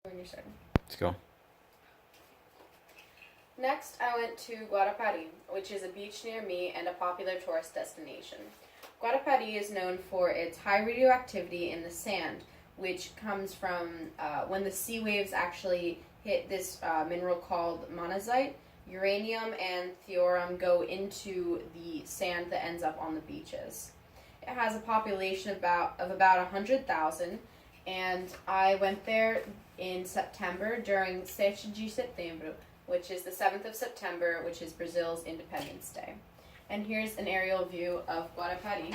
When you're starting. Let's go. Next, I went to Guarapari, which is a beach near me and a popular tourist destination. Guarapari is known for its high radioactivity in the sand, which comes from when the sea waves actually hit this mineral called monazite. Uranium and thorium go into the sand that ends up on the beaches. It has a population of about 100,000, and I went there in September during 7 de Setembro, which is the 7th of September, which is Brazil's Independence Day. And here's an aerial view of Guarapari.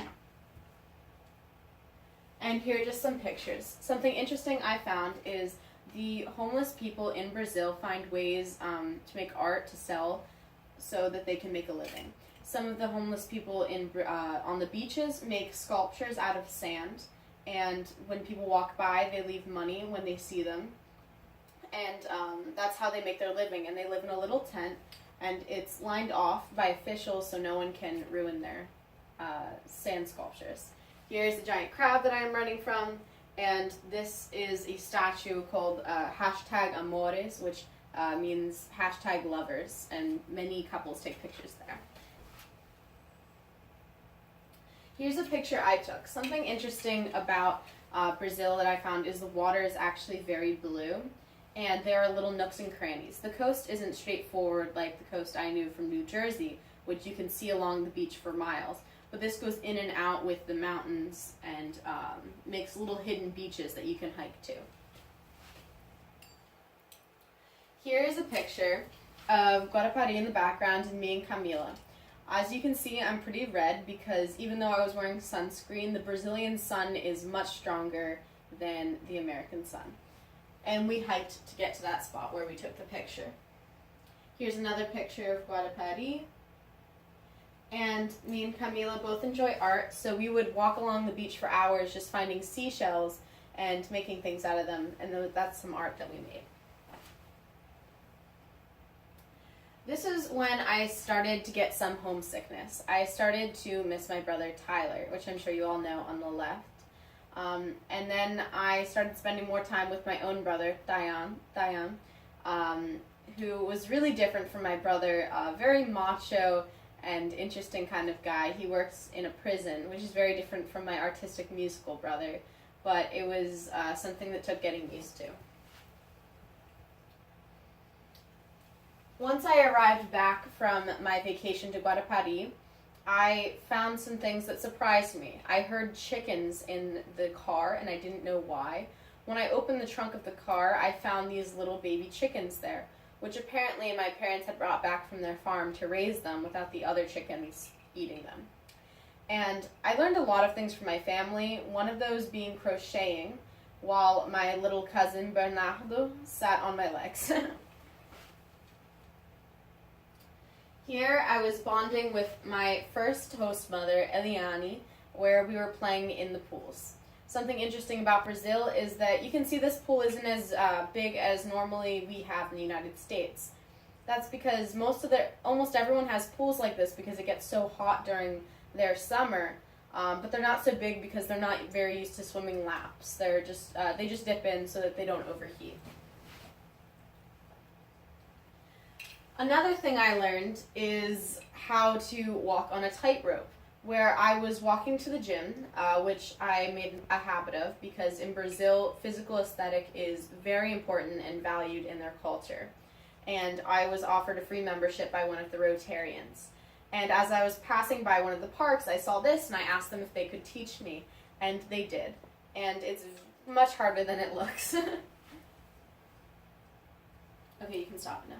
And here are just some pictures. Something interesting I found is the homeless people in Brazil find ways to make art to sell so that they can make a living. Some of the homeless people on the beaches make sculptures out of sand, and when people walk by, they leave money when they see them. And that's how they make their living. And they live in a little tent, and it's lined off by officials so no one can ruin their sand sculptures. Here's the giant crab that I'm running from, and this is a statue called hashtag Amores, which means hashtag lovers, and many couples take pictures there. Here's a picture I took. Something interesting about Brazil that I found is the water is actually very blue, and there are little nooks and crannies. The coast isn't straightforward like the coast I knew from New Jersey, which you can see along the beach for miles. But this goes in and out with the mountains and makes little hidden beaches that you can hike to. Here is a picture of Guarapari in the background and me and Camila. As you can see, I'm pretty red because even though I was wearing sunscreen, the Brazilian sun is much stronger than the American sun. And we hiked to get to that spot where we took the picture. Here's another picture of Guarapari. And me and Camila both enjoy art, so we would walk along the beach for hours just finding seashells and making things out of them, and that's some art that we made. This is when I started to get some homesickness. I started to miss my brother Tyler, which I'm sure you all know on the left. And then I started spending more time with my own brother, Dayan, who was really different from my brother, very macho and interesting kind of guy. He works in a prison, which is very different from my artistic musical brother, but it was something that took getting used to. Once I arrived back from my vacation to Guarapari, I found some things that surprised me. I heard chickens in the car, and I didn't know why. When I opened the trunk of the car, I found these little baby chickens there, which apparently my parents had brought back from their farm to raise them without the other chickens eating them. And I learned a lot of things from my family, one of those being crocheting, while my little cousin Bernardo sat on my legs. Here I was bonding with my first host mother, Eliane, where we were playing in the pools. Something interesting about Brazil is that you can see this pool isn't as big as normally we have in the United States. That's because almost everyone has pools like this because it gets so hot during their summer, but they're not so big because they're not very used to swimming laps. They just dip in so that they don't overheat. Another thing I learned is how to walk on a tightrope, where I was walking to the gym, which I made a habit of because in Brazil, physical aesthetic is very important and valued in their culture. And I was offered a free membership by one of the Rotarians. And as I was passing by one of the parks, I saw this and I asked them if they could teach me, and they did. And it's much harder than it looks. Okay, you can stop now.